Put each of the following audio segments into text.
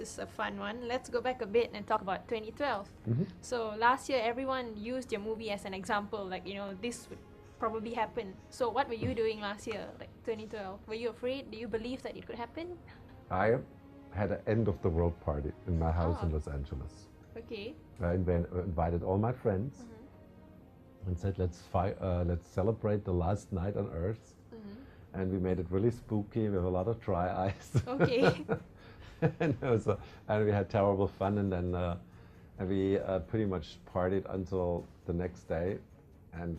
this is a fun one. Let's go back a bit and talk about 2012. Mm-hmm. So last year, everyone used your movie as an example, like, this would probably happen. So what were you doing last year, like 2012? Were you afraid? Do you believe that it could happen? I had an end of the world party in my house in Los Angeles. Okay. I invited all my friends and said, let's celebrate the last night on Earth. And we made it really spooky with a lot of dry ice. Okay. and we had terrible fun, and then we pretty much partied until the next day, and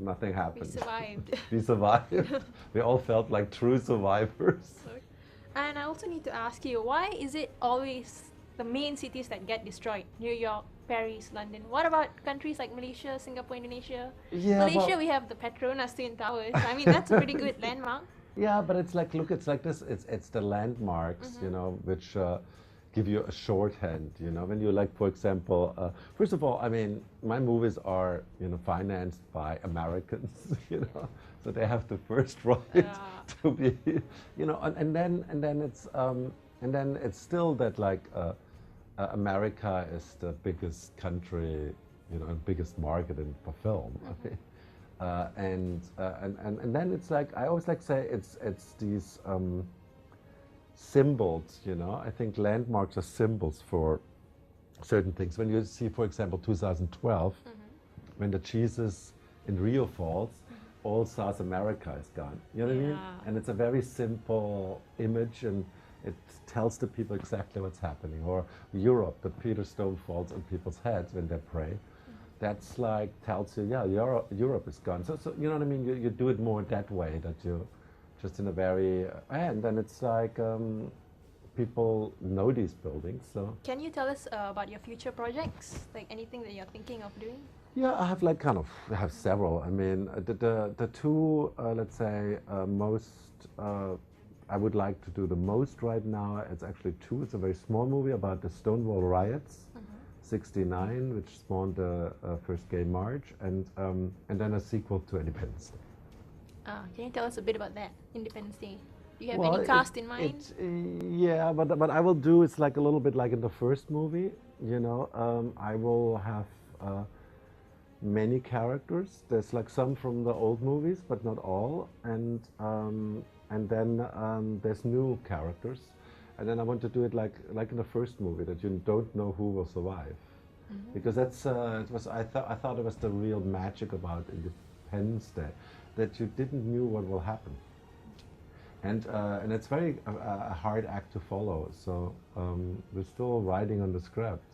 nothing happened. We survived. We survived. We all felt like true survivors. And I also need to ask you, why is it always the main cities that get destroyed? New York, Paris, London. What about countries like Malaysia, Singapore, Indonesia? Yeah, Malaysia, we have the Petronas Twin Towers. I mean, that's a pretty good landmark. Yeah, but it's like, look, it's like this. It's the landmarks, which give you a shorthand. When you like, for example, first of all, I mean, my movies are financed by Americans, so they have the first right to be, and then it's still that like. America is the biggest country, and biggest market for film. And then it's like, I always like to say it's these symbols. I think landmarks are symbols for certain things. When you see, for example, 2012, when the Jesus in Rio falls, all South America is gone. You know what I mean? And it's a very simple image, and it tells the people exactly what's happening. Or Europe, the Peter Stone falls on people's heads when they pray. That's like, tells you, yeah, Europe is gone. So you know what I mean? You do it more that way, that you just in a very, and then it's like, people know these buildings. So can you tell us about your future projects? Like anything that you're thinking of doing? Yeah, I have like I have several. I mean, the two, let's say, most, I would like to do the most right now. It's actually two. It's a very small movie about the Stonewall riots, '69, which spawned the first gay march, and then a sequel to Independence Day. Can you tell us a bit about that, Independence Day? Do you have any cast in mind? Yeah, but what I will do is like a little bit like in the first movie. I will have many characters. There's like some from the old movies, but not all, and then there's new characters, and then I want to do it like in the first movie, that you don't know who will survive, because that's I thought it was the real magic about Independence Day, that you didn't knew what will happen, and it's very a hard act to follow. So we're still writing on the script.